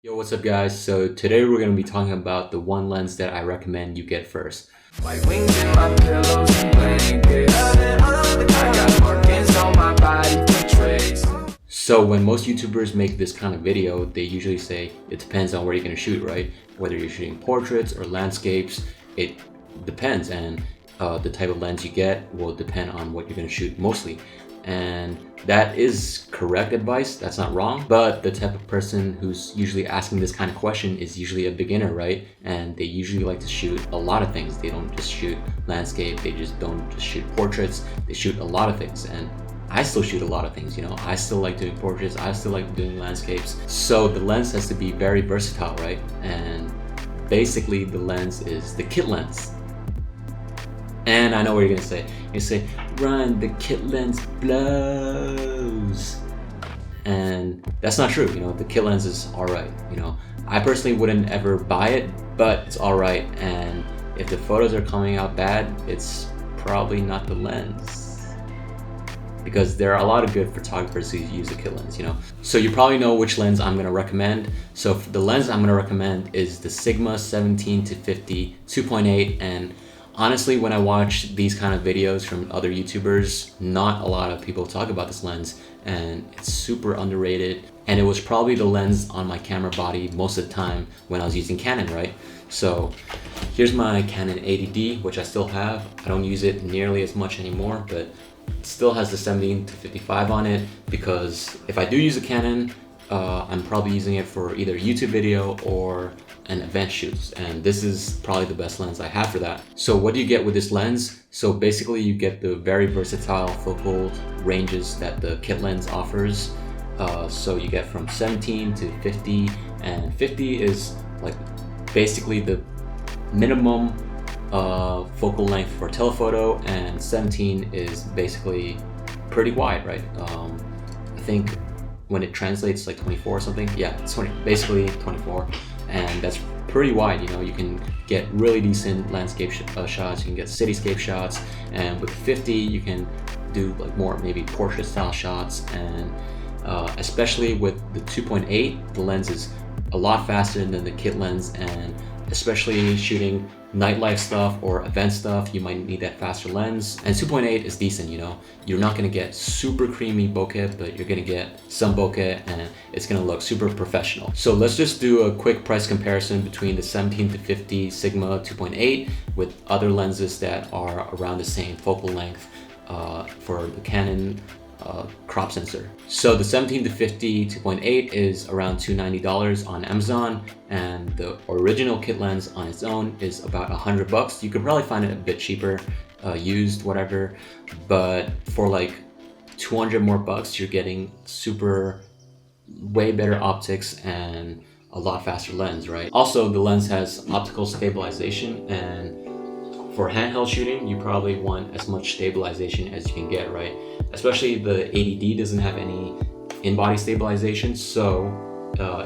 Yo, what's up guys? So today we're going to be talking about the one lens that I recommend you get first. Like wings in my pillows and blankets. I got markings on my body for trace. So when most YouTubers make this kind of video, they usually say it depends on where you're going to shoot, right? Whether you're shooting portraits or landscapes, it depends, and the type of lens you get will depend on what you're going to shoot mostly. And that is correct advice, that's not wrong, but the type of person who's usually asking this kind of question is usually a beginner, right? And they usually like to shoot a lot of things. They don't just shoot landscape, they just don't just shoot portraits, they shoot a lot of things. And I still shoot a lot of things, you know, I still like doing portraits, I still like doing landscapes. So the lens has to be very versatile, right? And basically the lens is the kit lens. And I know what you're gonna say. You say, Ryan, the kit lens blows. And that's not true, you know, the kit lens is alright, you know. I personally wouldn't ever buy it, but it's alright. And if the photos are coming out bad, it's probably not the lens. Because there are a lot of good photographers who use a kit lens, you know. So you probably know which lens I'm gonna recommend. So the lens I'm gonna recommend is the Sigma 17-50 2.8, and honestly, when I watch these kind of videos from other YouTubers, not a lot of people talk about this lens, and it's super underrated. And it was probably the lens on my camera body most of the time when I was using Canon, right? So here's my Canon 80D, which I still have. I don't use it nearly as much anymore, but it still has the 17-55 on it, because if I do use a Canon, I'm probably using it for either a YouTube video or an event shoots, and this is probably the best lens I have for that. So what do you get with this lens? So basically you get the very versatile focal ranges that the kit lens offers. So you get from 17 to 50, and 50 is like basically the minimum focal length for telephoto, and 17 is basically pretty wide, right? I think when it translates like 24 or something, yeah, it's 20, basically 24, and that's pretty wide. You know, you can get really decent landscape shots, you can get cityscape shots, and with 50 you can do like more maybe portrait style shots. And especially with the 2.8, the lens is a lot faster than the kit lens, and especially shooting nightlife stuff or event stuff, you might need that faster lens. And 2.8 is decent, you know. You're not gonna get super creamy bokeh, but you're gonna get some bokeh, and it's gonna look super professional. So let's just do a quick price comparison between the 17-50 Sigma 2.8 with other lenses that are around the same focal length for the Canon crop sensor. So the 17-50 2.8 is around $290 on Amazon, and the original kit lens on its own is about $100. You could probably find it a bit cheaper, used, whatever, but for like 200 more bucks, you're getting way better optics and a lot faster lens, right? Also, the lens has optical stabilization, and for handheld shooting, you probably want as much stabilization as you can get, right? Especially the 80D doesn't have any in-body stabilization, so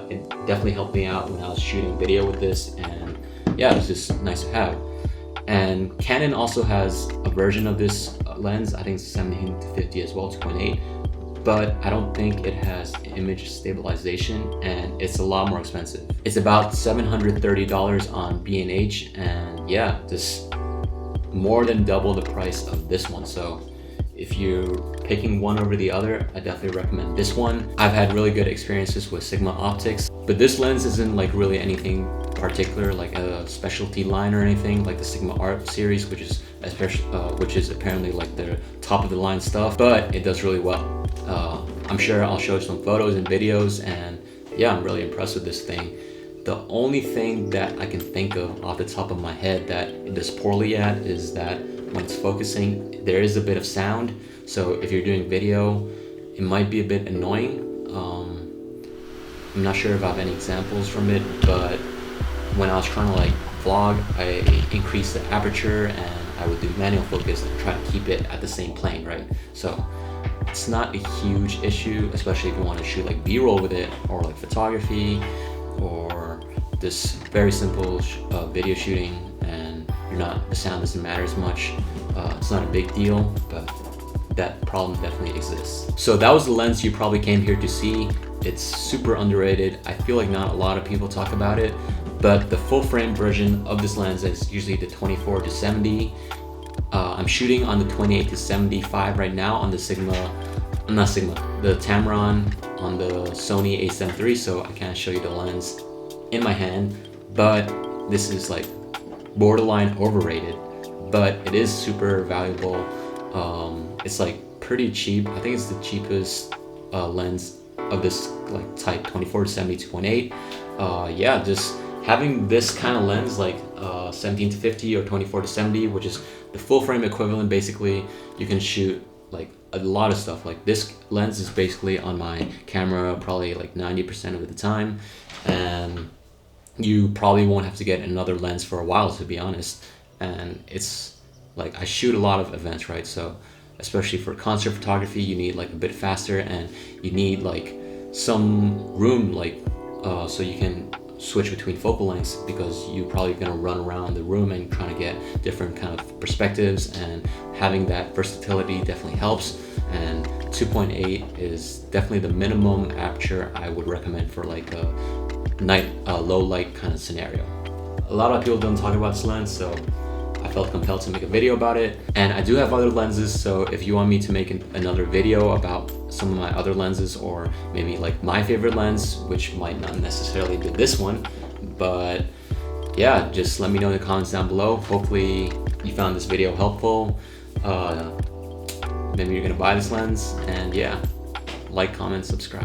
it definitely helped me out when I was shooting video with this, and yeah, it was just nice to have. And Canon also has a version of this lens, I think it's 17-50 as well, 2.8, but I don't think it has image stabilization, and it's a lot more expensive. It's about $730 on B&H, and yeah, this more than double the price of this one. So if you're picking one over the other, I definitely recommend this one. I've had really good experiences with Sigma optics, but this lens isn't like really anything particular, like a specialty line or anything like the Sigma Art series, which is apparently like the top of the line stuff, but it does really well. I'm sure I'll show some photos and videos, and yeah, I'm really impressed with this thing. The only thing that I can think of off the top of my head that it does poorly at is that when it's focusing, there is a bit of sound. So if you're doing video, it might be a bit annoying. I'm not sure if I have any examples from it, but when I was trying to like vlog, I increased the aperture and I would do manual focus and try to keep it at the same plane, right? So it's not a huge issue, especially if you want to shoot like B-roll with it, or like photography, or this very simple video shooting, and the sound doesn't matter as much. It's not a big deal, but that problem definitely exists. So that was the lens you probably came here to see. It's super underrated. I feel like not a lot of people talk about it, but the full frame version of this lens is usually the 24 to 70. I'm shooting on the 28 to 75 right now on the the Tamron on the Sony a7 III, so I can't show you the lens in my hand, but this is like borderline overrated, but it is super valuable. It's like pretty cheap. I think it's the cheapest lens of this like type, 24 to 70 2.8. Yeah, just having this kind of lens, like 17 to 50 or 24 to 70, which is the full frame equivalent, basically you can shoot like a lot of stuff. Like this lens is basically on my camera probably like 90% of the time, and you probably won't have to get another lens for a while, to be honest. And it's like, I shoot a lot of events, right? So especially for concert photography, you need like a bit faster, and you need like some room, like so you can switch between focal lengths, because you're probably going to run around the room and trying to get different kind of perspectives, and having that versatility definitely helps. And 2.8 is definitely the minimum aperture I would recommend for like a low light kind of scenario. A lot of people don't talk about this lens, so I felt compelled to make a video about it. And I do have other lenses, so if you want me to make another video about some of my other lenses, or maybe like my favorite lens, which might not necessarily be this one, but yeah, just let me know in the comments down below. Hopefully you found this video helpful. Maybe you're gonna buy this lens, and yeah, like, comment, subscribe.